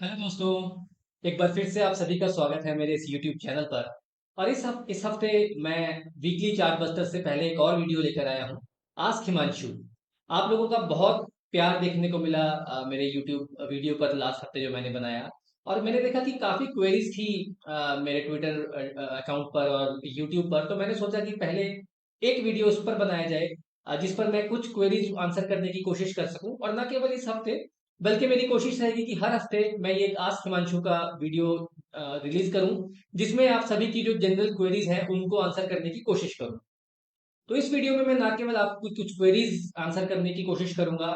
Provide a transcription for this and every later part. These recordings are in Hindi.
हेलो दोस्तों। एक बार फिर से आप सभी का स्वागत है मेरे इस YouTube चैनल पर। और इस हफ्ते मैं वीकली चार्ट बस्टर से पहले एक और वीडियो लेकर आया हूँ। आस्क हिमांशु। आप लोगों का बहुत प्यार देखने को मिला मेरे YouTube वीडियो पर लास्ट हफ्ते जो मैंने बनाया। और मैंने देखा कि काफ़ी क्वेरीज थी मेरे ट्विटर अकाउंट पर और YouTube पर, तो मैंने सोचा कि पहले एक वीडियो उस पर बनाया जाए जिस पर मैं कुछ क्वेरीज आंसर करने की कोशिश कर सकूं। और न केवल इस हफ्ते बल्कि मेरी कोशिश रहेगी कि हर हफ्ते मैं ये एक आस्क हिमांशु का वीडियो रिलीज करूं, जिसमें आप सभी की जो जनरल क्वेरीज हैं उनको आंसर करने की कोशिश करूं। तो इस वीडियो में मैं ना केवल आपको कुछ क्वेरीज आंसर करने की कोशिश करूंगा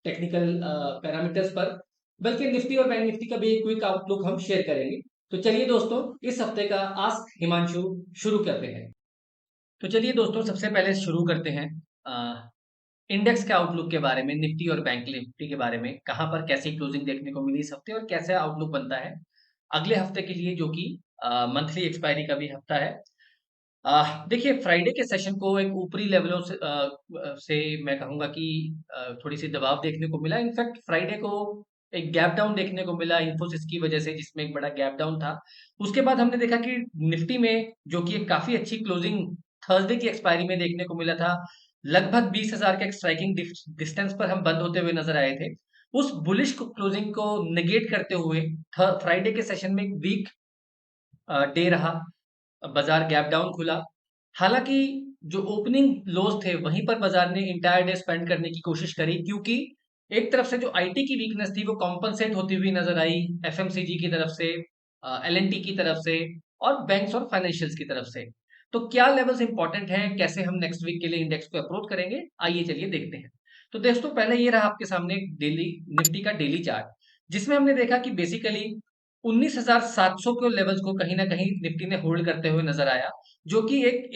टेक्निकल पैरामीटर्स पर, बल्कि निफ्टी और बैंक निफ्टी का भी एक क्विक आउटलुक हम शेयर करेंगे। तो चलिए दोस्तों, इस हफ्ते का आस्क हिमांशु शुरू करते हैं। तो चलिए दोस्तों, सबसे पहले शुरू करते हैं इंडेक्स के आउटलुक के बारे में, निफ्टी और बैंक निफ्टी के बारे में, कहां पर कैसी क्लोजिंग देखने को मिली इस हफ्ते और कैसा आउटलुक बनता है अगले हफ्ते के लिए, जो कि मंथली एक्सपायरी का भी हफ्ता है। देखिए, फ्राइडे के सेशन को एक ऊपरी लेवलों से मैं कहूंगा कि थोड़ी सी दबाव देखने को मिला। इनफैक्ट फ्राइडे को एक गैप डाउन देखने को मिला इन्फोसिस की वजह से, जिसमें एक बड़ा गैप डाउन था। उसके बाद हमने देखा कि निफ्टी में, जो कि एक काफी अच्छी क्लोजिंग थर्सडे की एक्सपायरी में देखने को मिला था, लगभग 20,000 के एक स्ट्राइकिंग डिस्टेंस पर हम बंद होते हुए नजर आए थे। उस बुलिश क्लोजिंग को निगेट करते हुए फ्राइडे के सेशन में एक वीक डे रहा। बाजार गैप डाउन खुला। हालांकि जो ओपनिंग लोज थे वहीं पर बाजार ने इंटायर डे स्पेंड करने की कोशिश करी, क्योंकि एक तरफ से जो आईटी की वीकनेस थी वो कॉम्पनसेट होती हुई नजर आई एफएमसीजी की तरफ से, एलएनटी की तरफ से और बैंक्स और फाइनेंशियल्स की तरफ से। तो क्या लेवल्स इंपॉर्टेंट हैं, कैसे हम नेक्स्ट वीक के लिए इंडेक्स को अप्रोच करेंगे, आइए चलिए देखते हैं। तो दोस्तों, पहले ये रहा आपके सामने डेली निफ्टी का डेली चार्ट, जिसमें हमने देखा कि बेसिकली 19,700 के लेवल्स को कहीं ना कहीं निफ्टी ने होल्ड करते हुए नजर आया, जो कि एक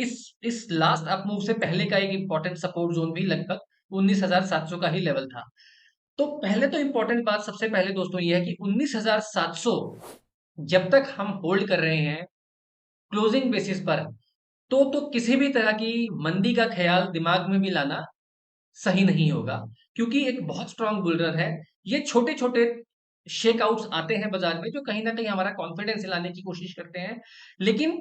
इस लास्ट अप मूव से पहले का एक इंपॉर्टेंट सपोर्ट जोन भी लगभग 19,700 का ही लेवल था। तो पहले तो इंपॉर्टेंट बात सबसे पहले दोस्तों ये है कि 19,700 जब तक हम होल्ड कर रहे हैं क्लोजिंग बेसिस पर, तो किसी भी तरह की मंदी का ख्याल दिमाग में भी लाना सही नहीं होगा, क्योंकि एक बहुत स्ट्रांग बुल है। ये छोटे छोटे शेकआउट्स आते हैं बाजार में, जो कहीं ना कहीं हमारा कॉन्फिडेंस हिलाने की कोशिश करते हैं, लेकिन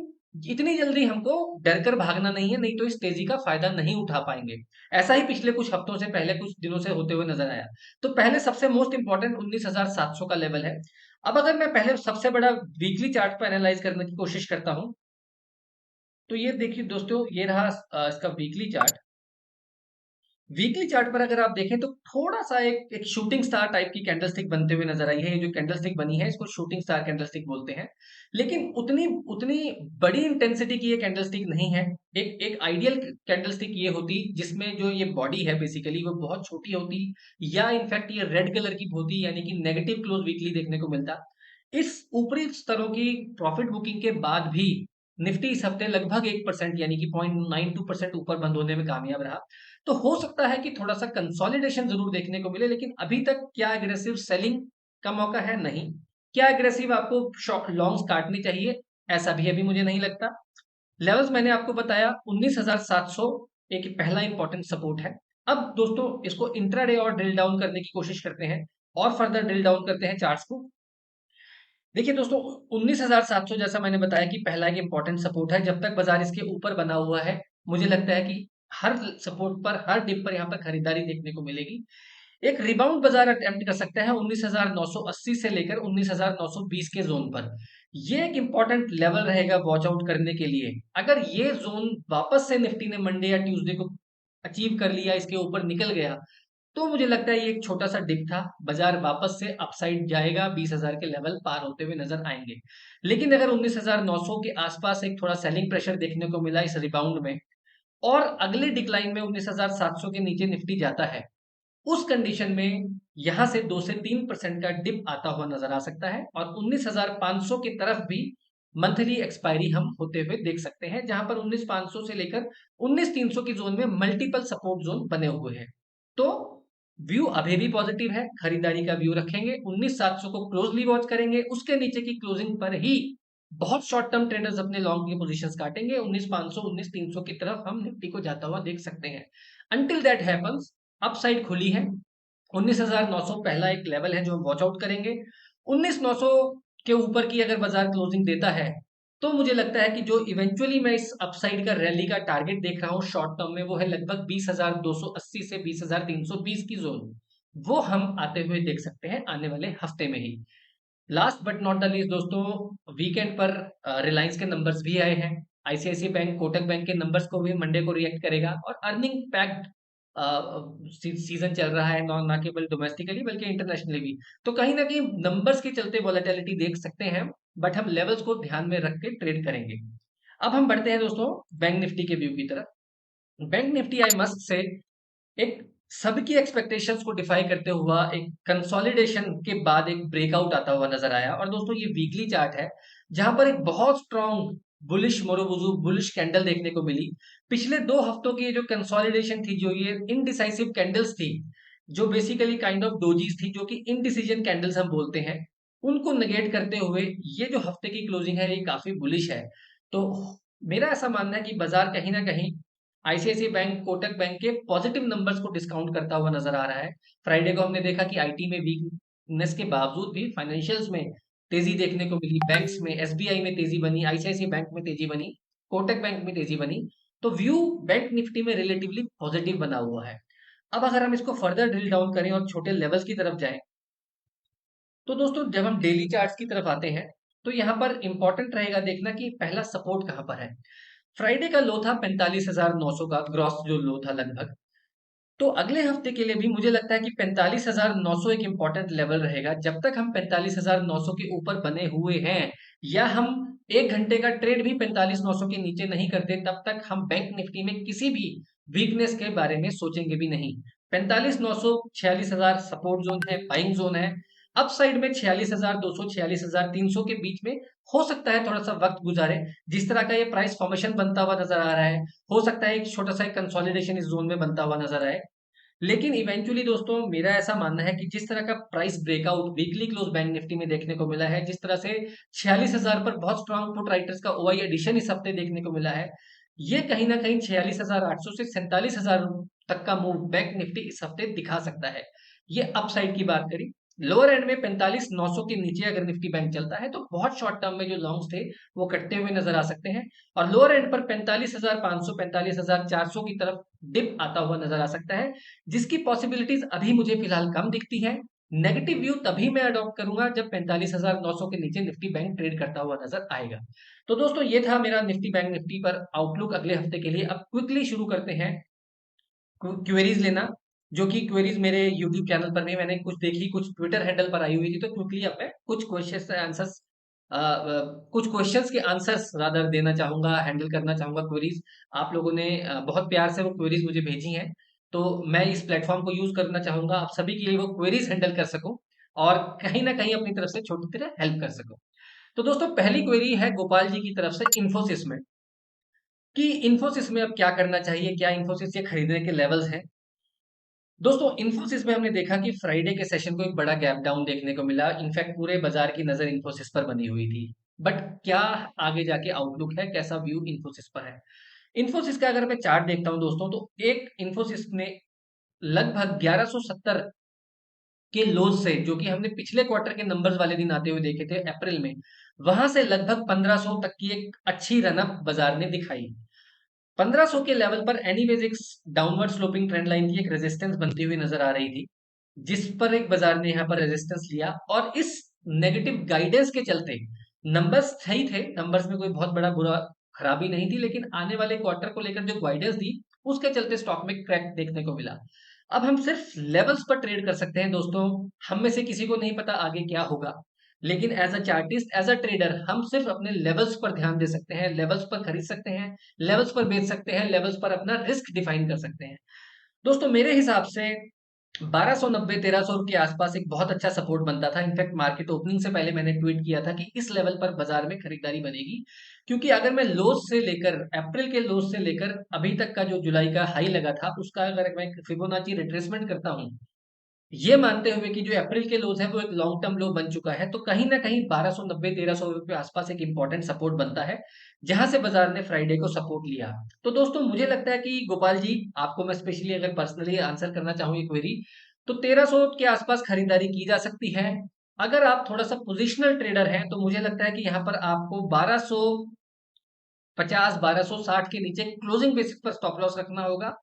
इतनी जल्दी हमको डर कर भागना नहीं है, नहीं तो इस तेजी का फायदा नहीं उठा पाएंगे। ऐसा ही पिछले कुछ हफ्तों से, पहले कुछ दिनों से होते हुए नजर आया। तो पहले सबसे मोस्ट इंपॉर्टेंट 19,700 का लेवल है। अब अगर मैं पहले सबसे बड़ा वीकली चार्ट पर एनालाइज करने की कोशिश करता हूं, तो ये देखिए दोस्तों, ये रहा इसका वीकली चार्ट। वीकली चार्ट पर अगर आप देखें तो थोड़ा सा एक शूटिंग स्टार टाइप की कैंडलस्टिक बनते हुए नजर आई है। ये जो कैंडलस्टिक बनी है इसको शूटिंग स्टार कैंडलस्टिक बोलते हैं, लेकिन उतनी उतनी बड़ी इंटेंसिटी की ये कैंडलस्टिक नहीं है। एक आइडियल कैंडलस्टिक ये होती जिसमें जो ये बॉडी है बेसिकली वो बहुत छोटी होती, या इनफैक्ट ये रेड कलर की होती, यानी कि नेगेटिव क्लोज वीकली देखने को मिलता। इस ऊपरी स्तरों की प्रॉफिट बुकिंग के बाद भी निफ्टी इस हफ्ते लगभग 1% यानी कि 0.92% ऊपर बंद होने में कामयाब रहा। तो हो सकता है कि थोड़ा सा कंसोलिडेशन जरूर देखने को मिले, लेकिन अभी तक क्या एग्रेसिव सेलिंग का मौका है? नहीं। क्या एग्रेसिव आपको शॉर्ट लॉन्ग्स काटनी चाहिए? ऐसा भी अभी मुझे नहीं लगता। लेवल्स मैंने आपको बताया, 19,700 एक पहला इंपॉर्टेंट सपोर्ट है। अब दोस्तों, इसको इंट्राडे और ड्रिल डाउन करने की कोशिश करते हैं, और फर्दर ड्रिल डाउन करते हैं चार्ट्स को। देखिए दोस्तों, 19,700 जैसा मैंने बताया कि पहला एक इंपॉर्टेंट सपोर्ट है। जब तक बाजार इसके ऊपर बना हुआ है, मुझे लगता है कि हर सपोर्ट पर, हर डिप पर यहाँ पर खरीदारी देखने को मिलेगी। एक रिबाउंड बाजार अटेम्प्ट कर सकता है 19,980 से लेकर 19,920 के जोन पर। ये एक इंपॉर्टेंट लेवल रहेगा वॉच आउट करने के लिए। अगर ये जोन वापस से निफ्टी ने मंडे या ट्यूसडे को अचीव कर लिया, इसके ऊपर निकल गया, तो मुझे लगता है ये एक छोटा सा डिप था। बाजार वापस से अपसाइड जाएगा, 20,000 के लेवल पार होते हुए नजर आएंगे। लेकिन अगर 19,900 के आसपास एक थोड़ा सेलिंग प्रेशर देखने को मिला इस रिबाउंड में, और अगले डिक्लाइन में 19,700 के नीचे निफ्टी जाता है, उस कंडीशन में यहां से 2 से 3% का डिप आता हुआ नजर आ सकता है, और 19,500 की तरफ भी मंथली एक्सपायरी हम होते हुए देख सकते हैं, जहां पर 19,500 से लेकर 19,300 की जोन में मल्टीपल सपोर्ट जोन बने हुए हैं। तो व्यू अभी भी पॉजिटिव है, खरीदारी का व्यू रखेंगे, 19,700 को क्लोजली वॉच करेंगे। उसके नीचे की क्लोजिंग पर ही बहुत शॉर्ट टर्म ट्रेडर्स अपने लॉन्ग की पोजीशंस काटेंगे। 19,500 19,300 की तरफ हम निफ्टी को जाता हुआ देख सकते हैं। अंटिल दैट हैपन्स, अपसाइड खुली है। 19,900 पहला एक लेवल है जो हम वॉच आउट करेंगे। 19,900 के ऊपर की अगर बाजार क्लोजिंग देता है तो मुझे लगता है कि जो इवेंचुअली मैं इस अपसाइड का रैली का टारगेट देख रहा हूँ शॉर्ट टर्म में, वो है लगभग 20,280 से 20,320 की जोन। वो हम आते हुए देख सकते हैं आने वाले हफ्ते में ही। Last but not the least दोस्तों, वीकेंड पर रिलायंस के नंबर्स भी आए हैं। आईसीआईसी बैंक, कोटक बैंक के नंबर्स को भी मंडे को रिएक्ट करेगा और अर्निंग पैक्ड सीजन चल रहा है, ना केवल डोमेस्टिकली बल्कि इंटरनेशनली भी। तो कहीं ना कहीं नंबर्स के चलते वॉलेटिलिटी देख सकते हैं, बट हम लेवल्स को ध्यान में रख के ट्रेड करेंगे। अब हम बढ़ते हैं दोस्तों बैंक निफ्टी के व्यू की तरफ। Bank Nifty I must say एक सबकी एक्सपेक्टेशंस को डिफाई करते हुआ एक कंसोलिडेशन के बाद एक ब्रेकआउट आता हुआ नजर आया। और दोस्तों ये वीकली चार्ट है जहां पर एक बहुत स्ट्रॉन्ग बुलिश मोरोबुजू बुलिश कैंडल देखने को मिली। पिछले 2 हफ्तों की जो कंसोलिडेशन थी, जो ये इनडिसाइसिव कैंडल्स थी, जो बेसिकली काइंड ऑफ डोजीज थी, जो कि इनडिसीजन कैंडल्स हम बोलते हैं, उनको नेगेट करते हुए ये जो हफ्ते की क्लोजिंग है ये काफी बुलिश है। तो मेरा ऐसा मानना है कि बाजार कहीं ना कहीं आईसीआईसी बैंक, कोटक बैंक के पॉजिटिव नंबर्स को डिस्काउंट करता हुआ नजर आ रहा है। फ्राइडे को हमने देखा कि आईटी में वीकनेस के बावजूद भी फाइनेंशियल्स में तेजी देखने को मिली। बैंक्स में एसबीआई में तेजी बनी, आईसीआईसी बैंक में तेजी बनी, कोटक बैंक में तेजी बनी। तो व्यू बैंक निफ्टी में रिलेटिवली पॉजिटिव बना हुआ है। अब अगर हम इसको फर्दर ड्रिल डाउन करें और छोटे लेवल्स की तरफ जाएं, तो दोस्तों जब हम डेली चार्ट्स की तरफ आते हैं तो यहाँ पर इंपॉर्टेंट रहेगा देखना कि पहला सपोर्ट कहाँ पर है। फ्राइडे का लो था 45,900 का, ग्रॉस जो लो था लगभग। तो अगले हफ्ते के लिए भी मुझे लगता है कि 45,900 एक इंपॉर्टेंट लेवल रहेगा। जब तक हम 45,900 के ऊपर बने हुए हैं, या हम 1 घंटे का ट्रेड भी 45,900 के नीचे नहीं करते, तब तक हम बैंक निफ्टी में किसी भी वीकनेस के बारे में सोचेंगे भी नहीं। 45,900 46,000 सपोर्ट जोन है, बाइंग जोन है। अप साइड में 46,200 46,300 के बीच में हो सकता है थोड़ा सा वक्त गुजारे। जिस तरह का ये प्राइस फॉर्मेशन बनता हुआ नजर आ रहा है, हो सकता है एक छोटा सा कंसोलिडेशन इस जोन में बनता हुआ नजर आए। लेकिन इवेंचुअली दोस्तों मेरा ऐसा मानना है कि जिस तरह का price breakout weekly close bank Nifty में देखने को मिला है, जिस तरह से 46,000 पर बहुत स्ट्रांग पुट राइटर्स का ओआई एडिशन इस हफ्ते देखने को मिला है, ये कहीं ना कहीं 46,800 से 47,000 तक का मूव बैंक निफ्टी इस हफ्ते दिखा सकता है। ये अपसाइड की बात करी। लोअर एंड में 45,900 के नीचे अगर निफ्टी बैंक चलता है तो बहुत शॉर्ट टर्म में जो लॉन्ग्स थे वो कटते हुए नजर आ सकते हैं, और लोअर एंड पर 45,500 45,400 की तरफ डिप आता हुआ नजर आ सकता है, जिसकी पॉसिबिलिटीज अभी मुझे फिलहाल कम दिखती है। नेगेटिव व्यू तभी मैं अडॉप्ट करूंगा जब 45,900 के नीचे निफ्टी बैंक ट्रेड करता हुआ नजर आएगा। तो दोस्तों ये था मेरा निफ्टी बैंक निफ्टी पर आउटलुक अगले हफ्ते के लिए। अब क्विकली शुरू करते हैं क्वेरीज लेना, जो कि क्वेरीज मेरे यूट्यूब चैनल पर भी मैंने कुछ देखी, कुछ ट्विटर हैंडल पर आई हुई थी। तो क्विकली अब मैं कुछ क्वेश्चन आंसर्स कुछ क्वेश्चंस के आंसर्स रादर देना चाहूंगा, हैंडल करना चाहूंगा क्वेरीज। आप लोगों ने बहुत प्यार से वो क्वेरीज मुझे भेजी हैं, तो मैं इस प्लेटफॉर्म को यूज करना चाहूंगा आप सभी के लिए वो क्वेरीज हैंडल कर सकूं और कहीं ना कहीं अपनी तरफ से छोटी तरह हेल्प कर सकूं। तो दोस्तों पहली क्वेरी है गोपाल जी की तरफ से इन्फोसिस में, कि इन्फोसिस में अब क्या करना चाहिए, क्या इन्फोसिस से खरीदने के लेवल्स हैं। दोस्तों इन्फोसिस में हमने देखा कि फ्राइडे के सेशन को एक बड़ा गैप डाउन देखने को मिला। इनफैक्ट पूरे बाजार की नजर इन्फोसिस पर बनी हुई थी। बट क्या आगे जाके आउटलुक है, कैसा व्यू इन्फोसिस पर है। इन्फोसिस का अगर मैं चार्ट देखता हूं दोस्तों, तो एक इन्फोसिस ने लगभग 1170 के लोज से, जो कि हमने पिछले क्वार्टर के नंबर्स वाले दिन आते हुए देखे थे अप्रैल में, वहां से लगभग 1500 तक की एक अच्छी रनअप बाजार ने दिखाई। 1500 के लेवल पर एनीवेज एक डाउनवर्ड स्लोपिंग ट्रेंड लाइन की एक रेजिस्टेंस बनती हुई नजर आ रही थी, जिस पर एक बाजार ने यहाँ पर रेजिस्टेंस लिया। और इस नेगेटिव गाइडेंस के चलते नंबर्स सही थे, नंबर्स में कोई बहुत बड़ा बुरा खराबी नहीं थी, लेकिन आने वाले क्वार्टर को लेकर जो गाइडेंस दी उसके चलते स्टॉक में क्रैक देखने को मिला। अब हम सिर्फ लेवल्स पर ट्रेड कर सकते हैं दोस्तों। हम में से किसी को नहीं पता आगे क्या होगा, लेकिन as a chartist, as a trader, हम सिर्फ अपने लेवल्स पर ध्यान दे सकते हैं, लेवल्स पर खरीद सकते हैं, लेवल्स पर बेच सकते हैं, लेवल्स पर अपना रिस्क डिफाइन कर सकते हैं। दोस्तों मेरे हिसाब से 1290 1300 के आसपास एक बहुत अच्छा सपोर्ट बनता था। इनफैक्ट मार्केट ओपनिंग से पहले मैंने ट्वीट किया था कि इस लेवल पर बाजार में खरीदारी बनेगी, क्योंकि अगर मैं लोज से लेकर अप्रैल के लोज से लेकर अभी तक का जो जुलाई का हाई लगा था उसका अगर मैं फिबोनाची रिट्रेसमेंट करता हूं, ये मानते हुए कि जो अप्रैल के लोज है वो एक लॉन्ग टर्म लो बन चुका है, तो कहीं ना कहीं 1290 1300 के आसपास एक इंपॉर्टेंट सपोर्ट बनता है, जहां से बाजार ने फ्राइडे को सपोर्ट लिया। तो दोस्तों मुझे लगता है कि गोपाल जी, आपको मैं स्पेशली अगर पर्सनली आंसर करना चाहूँ एक क्वेरी, तो 1300 के आसपास खरीदारी की जा सकती है। अगर आप थोड़ा सा पोजिशनल ट्रेडर हैं तो मुझे लगता है कि यहाँ पर आपको 1250 1260 के नीचे क्लोजिंग बेसिस पर स्टॉप लॉस रखना होगा।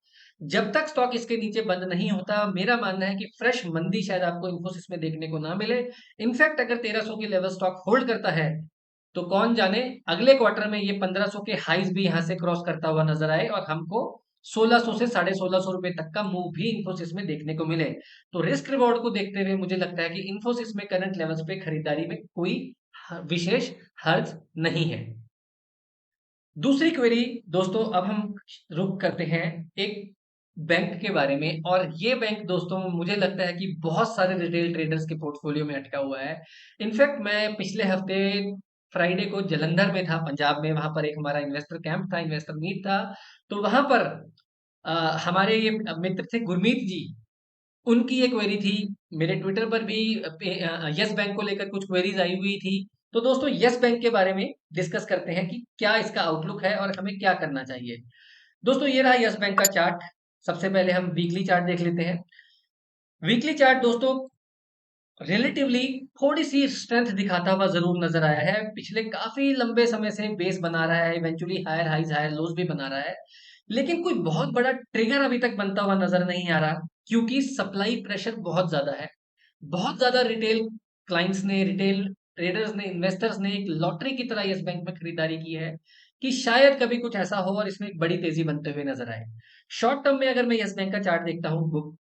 जब तक स्टॉक इसके नीचे बंद नहीं होता, मेरा मानना है कि फ्रेश मंदी शायद आपको इन्फोसिस में देखने को ना मिले। इनफैक्ट अगर 1300 के लेवल स्टॉक होल्ड करता है तो कौन जाने अगले क्वार्टर में ये 1500 के हाइज भी यहां से क्रॉस करता हुआ नजर आए और हमको 1600 से 1650 रुपए तक का मूव भी इन्फोसिस में देखने को मिले। तो रिस्क रिवॉर्ड को देखते हुए मुझे लगता है कि इन्फोसिस में करंट लेवल्स पे खरीदारी में कोई विशेष हर्ज नहीं है। दूसरी क्वेरी दोस्तों, अब हम रुक करते हैं एक बैंक के बारे में, और ये बैंक दोस्तों मुझे लगता है कि बहुत सारे रिटेल ट्रेडर्स के पोर्टफोलियो में अटका हुआ है। इनफैक्ट मैं पिछले हफ्ते फ्राइडे को जलंधर में था, पंजाब में। वहां पर एक हमारा इन्वेस्टर कैंप था, इन्वेस्टर मीट था। तो वहां पर अ, हमारे ये मित्र थे गुरमीत जी, उनकी ये क्वेरी थी। मेरे ट्विटर पर भी यस बैंक को लेकर कुछ क्वेरीज आई हुई थी। तो दोस्तों यस बैंक के बारे में डिस्कस करते हैं कि क्या इसका आउटलुक है और हमें क्या करना चाहिए। दोस्तों ये रहा यस बैंक का चार्ट। सबसे पहले हम वीकली चार्ट देख लेते हैं। वीकली चार्ट दोस्तों रिलेटिवली थोड़ी सी स्ट्रेंथ दिखाता हुआ जरूर नजर आया है। पिछले काफी लंबे समय से बेस बना रहा है, eventually higher highs higher lows भी बना रहा है, लेकिन कोई बहुत बड़ा ट्रिगर अभी तक बनता हुआ नजर नहीं आ रहा, क्योंकि सप्लाई प्रेशर बहुत ज्यादा है। बहुत ज्यादा रिटेल क्लाइंट्स ने, रिटेल ट्रेडर्स ने, इन्वेस्टर्स ने एक लॉटरी की तरह यस बैंक में खरीदारी की है कि शायद कभी कुछ ऐसा हो और इसमें एक बड़ी तेजी बनते हुए नजर आए। शॉर्ट टर्म में अगर मैं यस बैंक का चार्ट देखता हूँ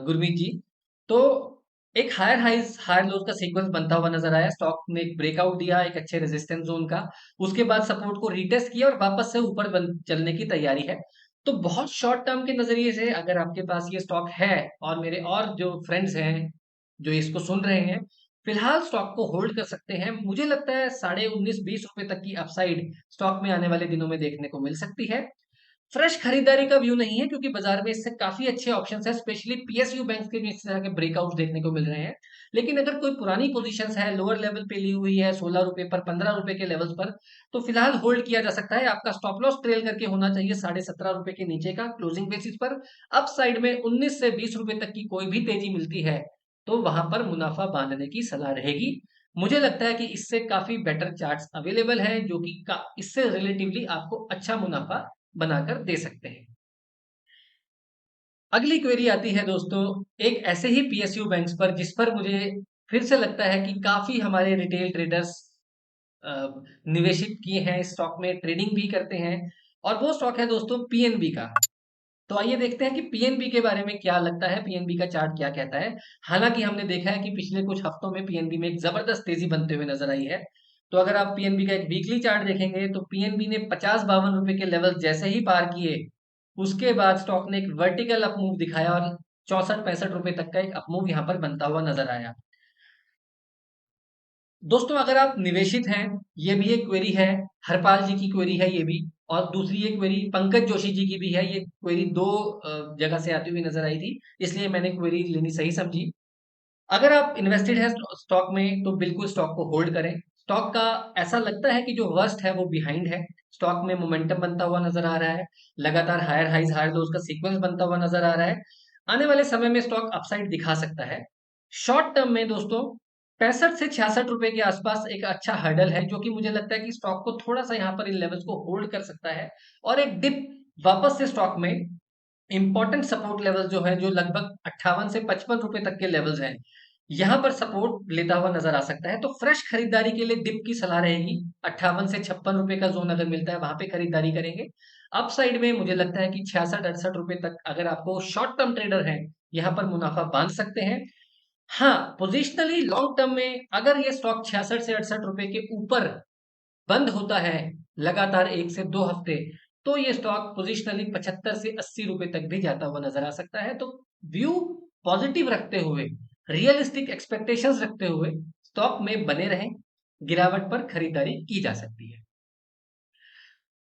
गुरमीत जी, तो एक हायर हाइज हायर लोज का सीक्वेंस बनता हुआ नजर आया। स्टॉक ने एक ब्रेकआउट दिया एक अच्छे रेजिस्टेंस जोन का, उसके बाद सपोर्ट को रीटेस्ट किया और वापस से ऊपर चलने की तैयारी है। तो बहुत शॉर्ट टर्म के नजरिए से अगर आपके पास ये स्टॉक है, और मेरे और जो फ्रेंड्स हैं जो इसको सुन रहे हैं, फिलहाल स्टॉक को होल्ड कर सकते हैं। मुझे लगता है 19.5 20 रुपए तक की अपसाइड स्टॉक में आने वाले दिनों में देखने को मिल सकती है। फ्रेश खरीदारी का व्यू नहीं है, क्योंकि बाजार में इससे काफी अच्छे ऑप्शंस है, स्पेशली पीएसयू बैंक के भी इस तरह के ब्रेकआउट देखने को मिल रहे हैं। लेकिन अगर कोई पुरानी पोजीशंस है, लोअर लेवल पे ली हुई है 16 रुपए पर, 15 रुपए के लेवल्स पर, तो फिलहाल होल्ड किया जा सकता है। आपका स्टॉप लॉस ट्रेल करके होना चाहिए 17.5 रुपए के नीचे का क्लोजिंग बेसिस पर। अप साइड में 19 से 20 रुपए तक की कोई भी तेजी मिलती है तो वहां पर मुनाफा बांधने की सलाह रहेगी। मुझे लगता है कि इससे काफी बेटर चार्ट्स अवेलेबल हैं जो कि इससे रिलेटिवली आपको अच्छा मुनाफा बनाकर दे सकते हैं। अगली क्वेरी आती है दोस्तों एक ऐसे ही पीएसयू बैंक्स पर, जिस पर मुझे फिर से लगता है कि काफी हमारे रिटेल ट्रेडर्स निवेशित किए हैं, स्टॉक में ट्रेडिंग भी करते हैं, और वो स्टॉक है दोस्तों पीएनबी का। तो आइए देखते हैं कि पीएनबी के बारे में क्या लगता है, पीएनबी का चार्ट क्या कहता है। हालांकि हमने देखा है कि पिछले कुछ हफ्तों में पीएनबी में एक जबरदस्त तेजी बनते हुए नजर आई है। तो अगर आप पीएनबी का एक वीकली चार्ट देखेंगे तो पीएनबी ने 50-52 रुपए के लेवल जैसे ही पार किए, उसके बाद स्टॉक ने एक वर्टिकल अपमूव दिखाया और 64-65 रुपए तक का एक अपमूव यहाँ पर बनता हुआ नजर आया। दोस्तों अगर आप निवेशित हैं, ये भी एक क्वेरी है, हरपाल जी की क्वेरी है ये भी, और दूसरी एक क्वेरी पंकज जोशी जी की भी है। ये क्वेरी दो जगह से आती हुई नजर आई थी, इसलिए मैंने क्वेरी लेनी सही समझी। अगर आप इन्वेस्टेड है स्टॉक में तो बिल्कुल स्टॉक को होल्ड करें। स्टॉक का ऐसा लगता है कि जो वर्स्ट है वो बिहाइंड है। स्टॉक में मोमेंटम बनता हुआ नजर आ रहा है, लगातार हायर हाइज हायर लोज का सीक्वेंस बनता हुआ नजर आ रहा है। आने वाले समय में स्टॉक अपसाइड दिखा सकता है। शॉर्ट टर्म में दोस्तों 65 से 66 रुपए के आसपास एक अच्छा हर्डल है, जो कि मुझे लगता है कि स्टॉक को थोड़ा सा यहाँ पर इन लेवल्स को होल्ड कर सकता है, और एक डिप वापस से स्टॉक में इंपॉर्टेंट सपोर्ट लेवल जो है, जो लगभग 58 से 55 रुपए तक के लेवल्स हैं, यहां पर सपोर्ट लेता हुआ नजर आ सकता है। तो फ्रेश खरीदारी के लिए डिप की सलाह रहेगी। 58 से 56 रुपए का जोन अगर मिलता है वहां पे खरीदारी करेंगे। अप साइड में मुझे लगता है कि 66-68 रुपए तक अगर आपको शॉर्ट टर्म ट्रेडर है, यहाँ पर मुनाफा बांध सकते हैं। हाँ, पोजिशनली लॉन्ग टर्म में अगर ये स्टॉक 66 से 68 रुपए के ऊपर बंद होता है लगातार 1 से 2 हफ्ते, तो ये स्टॉक पोजिशनली 75 से 80 रुपए तक भी जाता हुआ नजर आ सकता है। तो व्यू पॉजिटिव रखते हुए, रियलिस्टिक एक्सपेक्टेशंस रखते हुए स्टॉक में बने रहें, गिरावट पर खरीदारी की जा सकती है।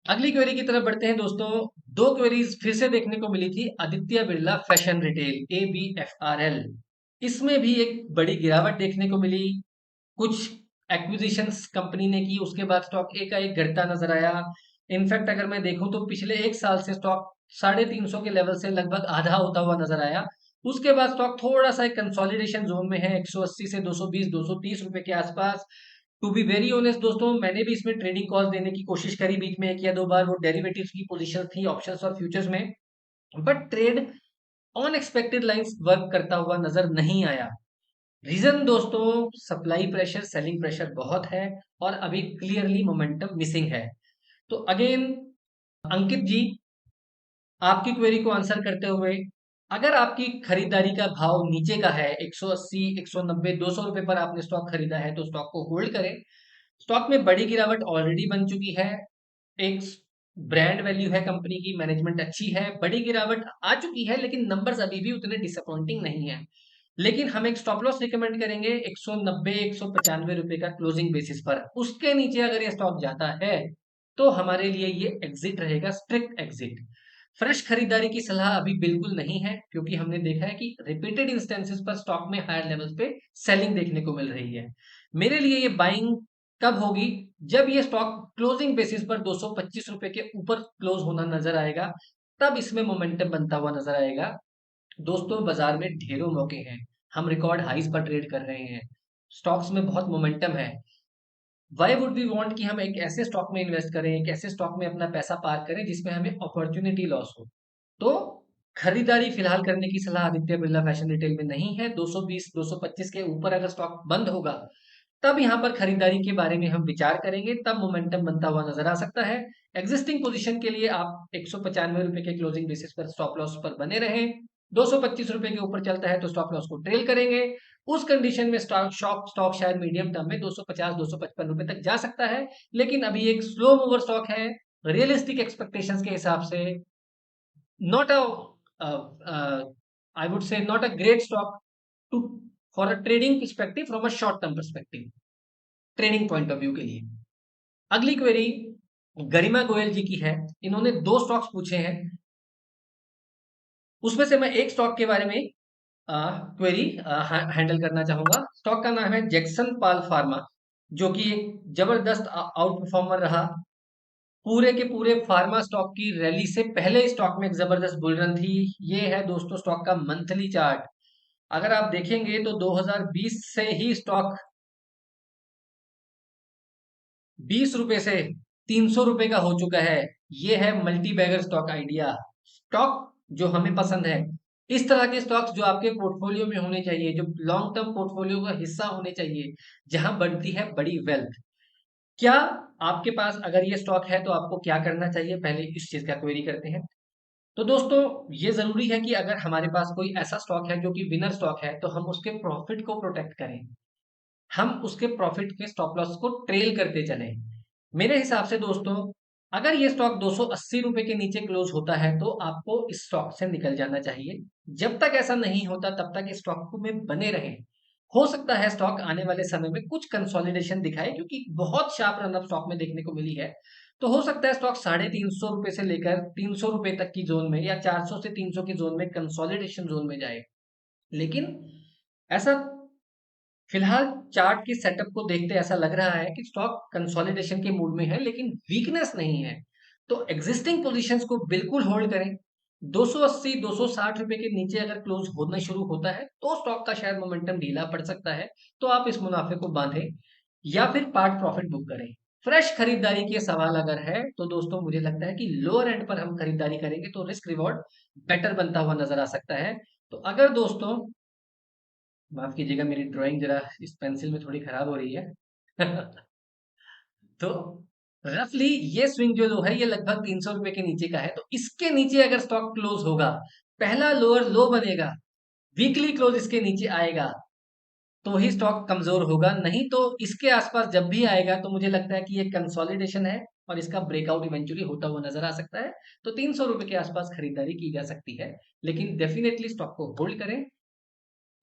अगली क्वेरी की तरफ बढ़ते हैं दोस्तों। दो क्वेरीज फिर से देखने को मिली थी, Aditya Birla fashion retail ABFRL, इसमें भी एक बड़ी गिरावट देखने को मिली। कुछ एक्विजिशंस कंपनी ने की, उसके बाद स्टॉक एकाएक गिरता नजर आया। इनफैक्ट अगर मैं देखूं तो पिछले एक साल से स्टॉक 350 के लेवल से लगभग आधा होता हुआ नजर आया। उसके बाद स्टॉक थोड़ा सा एक कंसोलिडेशन जोन में है, 180 से 220 230 रुपए के आसपास। टू बी वेरी ऑनेस्ट दोस्तों, मैंने भी इसमें ट्रेडिंग कॉल देने की कोशिश करी बीच में एक या दो बार, वो डेरिवेटिव्स की पोजीशन थी ऑप्शंस और फ्यूचर्स में, but trade unexpected lines work करता हुआ नजर नहीं आया। रीजन दोस्तों, सप्लाई प्रेशर सेलिंग प्रेशर बहुत है और अभी क्लियरली मोमेंटम मिसिंग है। तो अगेन अंकित जी, आपकी क्वेरी को आंसर करते हुए, अगर आपकी खरीदारी का भाव नीचे का है 180 190 200 रुपए पर आपने स्टॉक खरीदा है तो स्टॉक को होल्ड करें। स्टॉक में बड़ी गिरावट ऑलरेडी बन चुकी है, एक ब्रांड वैल्यू है कंपनी की, मैनेजमेंट अच्छी है, बड़ी गिरावट आ चुकी है, लेकिन नंबर्स अभी भी उतने डिसअपॉइंटिंग नहीं है। लेकिन हम एक स्टॉप लॉस रिकमेंड करेंगे 190 195 रुपए का क्लोजिंग बेसिस पर। उसके नीचे अगर ये स्टॉक जाता है तो हमारे लिए ये एग्जिट रहेगा, स्ट्रिक्ट एग्जिट। फ्रेश खरीदारी की सलाह अभी बिल्कुल नहीं है, क्योंकि हमने देखा है कि रिपीटेड इंस्टेंसेस पर स्टॉक में हायर लेवल्स पे सेलिंग देखने को मिल रही है। मेरे लिए ये बाइंग कब होगी, जब ये स्टॉक क्लोजिंग बेसिस पर 225 रुपए के ऊपर क्लोज होना नजर आएगा, तब इसमें मोमेंटम बनता हुआ नजर आएगा। दोस्तों बाजार में ढेरों मौके हैं, हम रिकॉर्ड हाइस पर ट्रेड कर रहे हैं, स्टॉक्स में बहुत मोमेंटम है। वाई वुड वी वांट कि हम एक ऐसे स्टॉक में इन्वेस्ट करें, एक ऐसे स्टॉक में अपना पैसा पार्क करें जिसमें हमें अपॉर्चुनिटी लॉस हो। तो खरीदारी फिलहाल करने की सलाह आदित्य बिरला फैशन रिटेल में नहीं है। 220 225 के ऊपर अगर स्टॉक बंद होगा तब यहां पर खरीदारी के बारे में हम विचार करेंगे, तब मोमेंटम बनता हुआ नजर आ सकता है। एग्जिस्टिंग पोजीशन के लिए आप 195 रुपए के क्लोजिंग बेसिस पर स्टॉप लॉस पर बने रहें। 225 रुपए के ऊपर चलता है तो स्टॉप लॉस को ट्रेल करेंगे। उस कंडीशन में स्टॉक शायद मीडियम टर्म में 250 255 रुपए तक जा सकता है, लेकिन अभी एक स्लो मूवर स्टॉक है। रियलिस्टिक एक्सपेक्टेशंस के हिसाब से not a I would say not a great stock to for a trading perspective from a short term perspective, trading point of view के लिए। अगली क्वेरी गरिमा गोयल जी की है, इन्होंने दो स्टॉक्स पूछे हैं, उसमें से मैं एक स्टॉक के बारे में क्वेरी हैंडल करना चाहूंगा। स्टॉक का नाम है जैक्सन पाल फार्मा, जो कि एक जबरदस्त आउट परफॉर्मर रहा। पूरे के पूरे फार्मा स्टॉक की रैली से पहले स्टॉक में एक जबरदस्त बुल रन थी। ये है दोस्तों स्टॉक का मंथली चार्ट। अगर आप देखेंगे तो 2020 से ही स्टॉक 20 रुपए से 300 रुपए का हो चुका है। ये है multi bagger stock idea, stock जो हमें पसंद है। इस तरह के स्टॉक्स जो आपके पोर्टफोलियो में होने चाहिए, जो लॉन्ग टर्म पोर्टफोलियो का हिस्सा होने चाहिए, जहां बढ़ती है बड़ी वेल्थ। क्या आपके पास अगर ये स्टॉक है तो आपको क्या करना चाहिए, पहले इस चीज का क्वेरी करते हैं। तो दोस्तों ये जरूरी है कि अगर हमारे पास कोई ऐसा स्टॉक है जो कि विनर स्टॉक है, तो हम उसके प्रॉफिट को प्रोटेक्ट करें, हम उसके प्रॉफिट के स्टॉप लॉस को ट्रेल करते चलें। मेरे हिसाब से दोस्तों, अगर ये स्टॉक 280 रुपए के नीचे क्लोज होता है तो आपको इस स्टॉक से निकल जाना चाहिए। जब तक ऐसा नहीं होता तब तक इस स्टॉक को में बने रहें। हो सकता है स्टॉक आने वाले समय में कुछ कंसोलिडेशन दिखाए, क्योंकि बहुत शार्प रनअप स्टॉक में देखने को मिली है। तो हो सकता है स्टॉक 350 रुपए से लेकर 300 रुपए तक की जोन में, या 400 से 300 की जोन में कंसोलिडेशन जोन में जाए। लेकिन ऐसा फिलहाल चार्ट के सेटअप को देखते ऐसा लग रहा है कि स्टॉक कंसोलिडेशन के मूड में है, लेकिन वीकनेस नहीं है। तो एग्जिस्टिंग पोजीशंस को बिल्कुल होल्ड करें। 280 260 रुपए के नीचे अगर क्लोज होना शुरू होता है तो स्टॉक का शायद मोमेंटम ढीला पड़ सकता है, तो आप इस मुनाफे को बांधें या फिर पार्ट प्रॉफिट बुक करें। फ्रेश खरीदारी के सवाल अगर है तो दोस्तों मुझे लगता है कि लोअर एंड पर हम खरीदारी करेंगे तो रिस्क रिवॉर्ड बेटर बनता हुआ नजर आ सकता है। तो अगर दोस्तों, माफ कीजिएगा मेरी ड्राइंग जरा इस पेंसिल में थोड़ी खराब हो रही है तो रफली ये स्विंग जो लो है ये लगभग 300 रुपए के नीचे का है। तो इसके नीचे अगर स्टॉक क्लोज होगा, पहला लोअर लो बनेगा, वीकली क्लोज इसके नीचे आएगा, तो ही स्टॉक कमजोर होगा। नहीं तो इसके आसपास जब भी आएगा तो मुझे लगता है कि ये कंसोलिडेशन है और इसका ब्रेकआउट इवेंचुअली होता हुआ नजर आ सकता है। तो 300 रुपए के आसपास खरीदारी की जा सकती है, लेकिन डेफिनेटली स्टॉक को होल्ड करें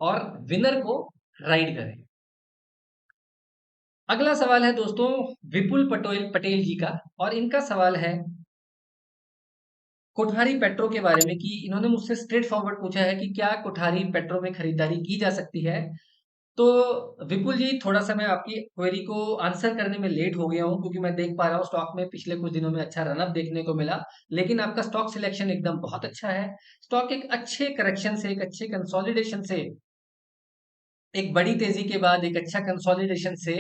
और विनर को राइड करें। अगला सवाल है दोस्तों विपुल पटेल पटेल जी का, और इनका सवाल है कोठारी पेट्रो के बारे में, कि इन्होंने मुझसे स्ट्रेट फॉरवर्ड पूछा है कि क्या कोठारी पेट्रो में खरीदारी की जा सकती है। तो विपुल जी, थोड़ा सा मैं आपकी क्वेरी को आंसर करने में लेट हो गया हूँ, क्योंकि मैं देख पा रहा हूँ स्टॉक में पिछले कुछ दिनों में अच्छा रनअप देखने को मिला। लेकिन आपका स्टॉक सिलेक्शन एकदम बहुत अच्छा है। स्टॉक एक अच्छे करेक्शन से, एक अच्छे कंसोलिडेशन से, एक बड़ी तेजी के बाद एक अच्छा कंसोलिडेशन से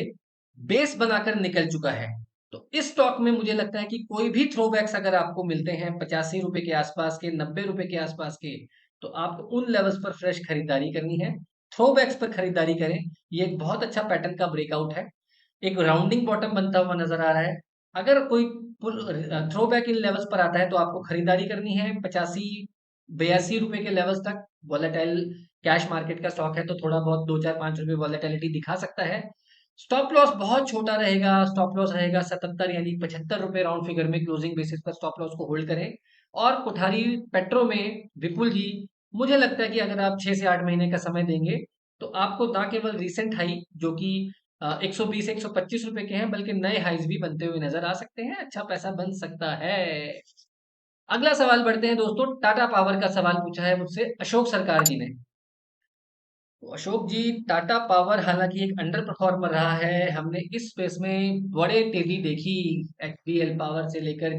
बेस बनाकर निकल चुका है। तो इस स्टॉक में मुझे लगता है कि कोई भी थ्रोबैक्स अगर आपको मिलते हैं 85 रुपए के आसपास के, 90 रुपए के आसपास के, तो आपको उन लेवल्स पर फ्रेश खरीदारी करनी है। थ्रोबैक्स पर खरीदारी करें। ये एक बहुत अच्छा पैटर्न का ब्रेकआउट है। एक राउंडिंग बॉटम बनता हुआ नजर आ रहा है। अगर कोई थ्रोबैक इन लेवल्स पर आता है तो आपको खरीदारी करनी है 85-82 रुपए के लेवल्स तक। वॉलेटाइल कैश मार्केट का स्टॉक है तो थोड़ा बहुत 2-4-5 रुपए वॉलेटिलिटी दिखा सकता है। स्टॉप लॉस बहुत छोटा रहेगा। स्टॉप लॉस रहेगा 77 यानी 75 रुपए राउंड फिगर में क्लोजिंग बेसिस पर स्टॉप लॉस को होल्ड करें। और कोठारी पेट्रो में विपुल जी, मुझे लगता है कि अगर आप 6 से 8 महीने का समय देंगे तो आपको ना केवल रिसेंट हाई जो कि 120-125 रुपए के हैं, बल्कि नए हाइज भी बनते हुए नजर आ सकते हैं। अच्छा पैसा बन सकता है। अगला सवाल बढ़ते हैं दोस्तों। टाटा पावर का सवाल पूछा है मुझसे अशोक सरकार जी ने। तो अशोक जी, टाटा पावर हालांकि एक अंडर परफॉर्मर रहा है। हमने इस स्पेस में बड़े तेजी देखी। एचबीएल पावर से लेकर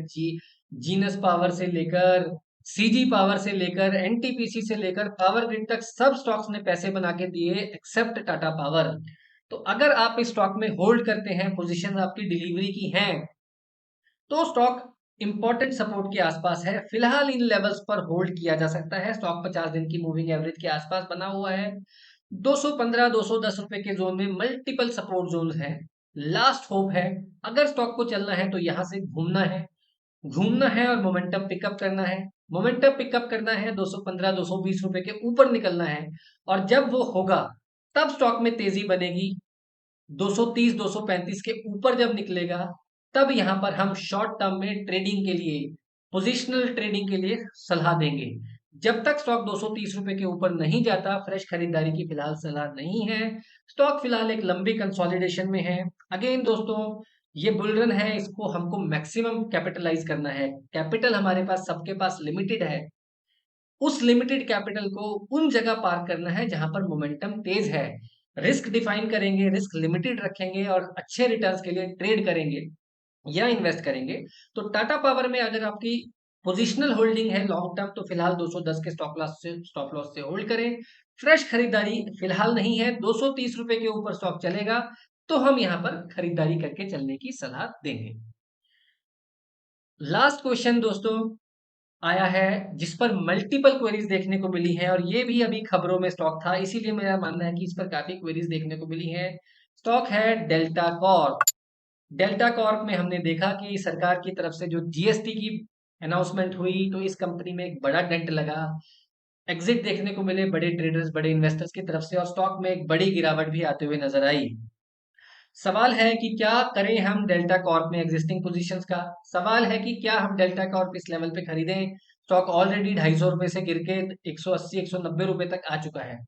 जीनस पावर से लेकर सीजी पावर से लेकर एनटीपीसी से लेकर पावर ग्रिड तक सब स्टॉक्स ने पैसे बना के दिए एक्सेप्ट टाटा पावर। तो अगर आप इस स्टॉक में होल्ड करते हैं, पोजीशन आपकी डिलीवरी की हैं, तो स्टॉक इंपॉर्टेंट सपोर्ट के आसपास है। फिलहाल इन लेवल्स पर होल्ड किया जा सकता है। स्टॉक 50 दिन की मूविंग एवरेज के आसपास बना हुआ है। 215-210 रुपए के जोन में मल्टीपल सपोर्ट जोन है। लास्ट होप है। अगर स्टॉक को चलना है तो यहां से घूमना है और मोमेंटम पिकअप करना है। मोमेंटम पिकअप करना है 215-220 रुपए के ऊपर निकलना है। और जब वो होगा तब स्टॉक में तेजी बनेगी। 230 235 के ऊपर जब निकलेगा तब यहां पर हम शॉर्ट टर्म में ट्रेडिंग के लिए, पोजिशनल ट्रेडिंग के लिए सलाह देंगे। जब तक स्टॉक 230 रुपए के ऊपर नहीं जाता, फ्रेश खरीदारी की फिलहाल सलाह नहीं है। स्टॉक फिलहाल एक लंबी कंसोलिडेशन में है। अगेन दोस्तों, ये बुल रन है, इसको हमको मैक्सिमम कैपिटलाइज करना है। कैपिटल हमारे पास, सबके पास लिमिटेड है। उस लिमिटेड कैपिटल को उन जगह पार्क करना है जहां पर मोमेंटम तेज है। रिस्क डिफाइन करेंगे, रिस्क लिमिटेड रखेंगे और अच्छे रिटर्न्स के लिए ट्रेड करेंगे या इन्वेस्ट करेंगे। तो टाटा पावर में अगर आपकी पोजिशनल होल्डिंग है लॉन्ग टर्म, तो फिलहाल 210 के स्टॉप लॉस से होल्ड करें। फ्रेश खरीदारी फिलहाल नहीं है। 230 रुपए के ऊपर स्टॉक चलेगा तो हम यहां पर खरीदारी करके चलने की सलाह देंगे। लास्ट क्वेश्चन दोस्तों आया है जिस पर मल्टीपल क्वेरीज देखने को मिली है, और ये भी अभी खबरों में स्टॉक था, इसीलिए मेरा मानना है कि इस पर काफी क्वेरीज देखने को मिली है। स्टॉक है डेल्टा कॉर्प। डेल्टा कॉर्प में हमने देखा कि सरकार की तरफ से जो जीएसटी की अनाउंसमेंट हुई तो इस कंपनी में एक बड़ा डेंट लगा। एग्जिट देखने को मिले बड़े ट्रेडर्स, बड़े इन्वेस्टर्स की तरफ से, और स्टॉक में एक बड़ी गिरावट भी आते हुए नजर आई। सवाल है कि क्या करें हम डेल्टा कॉर्प में एग्जिस्टिंग पोजीशंस का। सवाल है कि क्या हम डेल्टा कॉर्प इस लेवल पे खरीदें। स्टॉक ऑलरेडी 250 रुपए से गिर के 180-190 रुपए तक आ चुका है।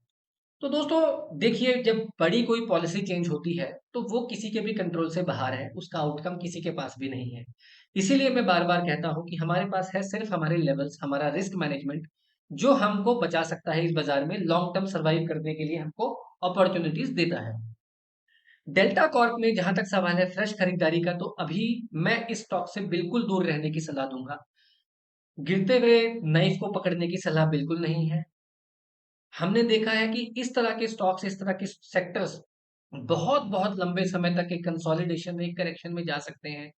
तो दोस्तों देखिए, जब बड़ी कोई पॉलिसी चेंज होती है तो वो किसी के भी कंट्रोल से बाहर है, उसका आउटकम किसी के पास भी नहीं है। इसीलिए मैं बार बार कहता हूं कि हमारे पास है सिर्फ हमारे लेवल्स, हमारा रिस्क मैनेजमेंट, जो हमको बचा सकता है इस बाजार में लॉन्ग टर्म सर्वाइव करने के लिए, हमको अपॉर्चुनिटीज देता है। डेल्टा कॉर्प में जहां तक सवाल है फ्रेश खरीदारी का, तो अभी मैं इस स्टॉक से बिल्कुल दूर रहने की सलाह दूंगा। गिरते हुए नाइफ को पकड़ने की सलाह बिल्कुल नहीं है। हमने देखा है कि इस तरह के स्टॉक्स, इस तरह के सेक्टर्स बहुत बहुत लंबे समय तक एक कंसोलिडेशन, एक करेक्शन में जा सकते हैं।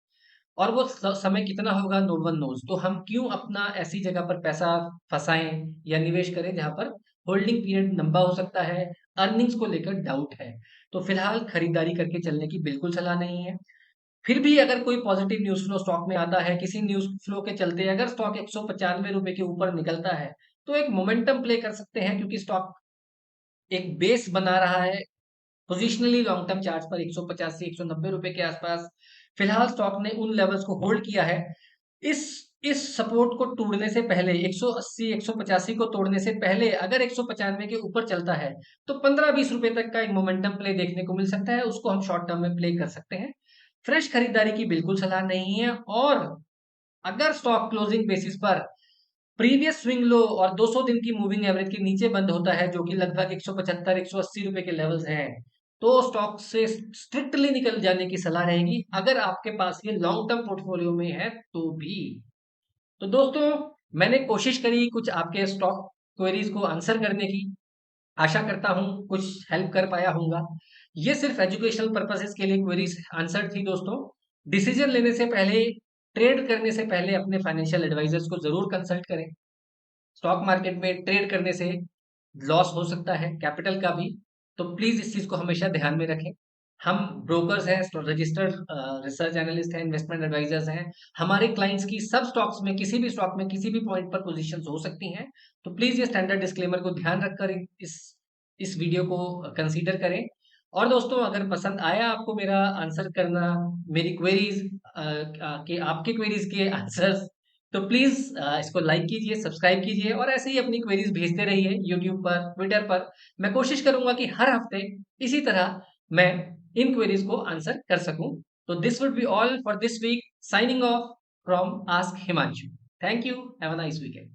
और वो समय कितना होगा, नो वन नोज। तो हम क्यों अपना ऐसी जगह पर पैसा फंसाएं या निवेश करें जहां पर होल्डिंग पीरियड लंबा हो सकता है, अर्निंग्स को लेकर डाउट है। तो फिलहाल खरीदारी करके चलने की बिल्कुल सलाह नहीं है। फिर भी अगर कोई पॉजिटिव न्यूज फ्लो स्टॉक में आता है, किसी न्यूज फ्लो के चलते अगर स्टॉक 195 रुपए के ऊपर निकलता है, तो एक मोमेंटम प्ले कर सकते हैं, क्योंकि स्टॉक एक बेस बना रहा है पोजिशनली लॉन्ग टर्म चार्ट पर 150 से 190 रुपए के आसपास। फिलहाल स्टॉक ने उन लेवल्स को होल्ड किया है। इस इस सपोर्ट को तोड़ने से पहले, 180 185 को तोड़ने से पहले अगर 195 के ऊपर चलता है तो 15-20 रुपए तक का एक मोमेंटम प्ले देखने को मिल सकता है। उसको हम शॉर्ट टर्म में प्ले कर सकते हैं। फ्रेश खरीदारी की बिल्कुल सलाह नहीं है। और अगर स्टॉक क्लोजिंग बेसिस पर प्रीवियस स्विंग लो और 200 दिन की मूविंग एवरेज के नीचे बंद होता है, जो कि लगभग 175 180 रुपए के लेवल्स हैं, तो स्टॉक से स्ट्रिक्टली निकल जाने की सलाह रहेगी, अगर आपके पास ये लॉन्ग टर्म पोर्टफोलियो में है तो भी। तो दोस्तों, मैंने कोशिश करी कुछ आपके स्टॉक क्वेरीज को आंसर करने की। आशा करता हूं कुछ हेल्प कर पाया होऊंगा। ये सिर्फ एजुकेशनल पर्पसेस के लिए क्वेरीज आंसर थी दोस्तों। डिसीजन लेने से पहले, ट्रेड करने से पहले अपने फाइनेंशियल एडवाइजर्स को जरूर कंसल्ट करें। स्टॉक मार्केट में ट्रेड करने से लॉस हो सकता है कैपिटल का भी, तो प्लीज इस चीज को हमेशा ध्यान में रखें। हम ब्रोकर्स हैं, रजिस्टर्ड रिसर्च एनालिस्ट हैं, इन्वेस्टमेंट एडवाइजर्स हैं। हमारे क्लाइंट्स की सब स्टॉक्स में, किसी भी स्टॉक में किसी भी पॉइंट पर पोजीशंस हो सकती हैं। तो प्लीज ये स्टैंडर्ड डिस्क्लेमर को ध्यान रखकर इस वीडियो को कंसीडर करें। और दोस्तों, अगर पसंद आया आपको मेरा आंसर करना, मेरी क्वेरीज के आपके क्वेरीज के आंसर्स, तो प्लीज इसको लाइक कीजिए, सब्सक्राइब कीजिए और ऐसे ही अपनी क्वेरीज भेजते रहिए यूट्यूब पर, ट्विटर पर। मैं कोशिश करूंगा कि हर हफ्ते इसी तरह मैं इन क्वेरीज को आंसर कर सकूं। तो this would be all for this week, signing off from ask Himanshu. Thank you, have a nice weekend.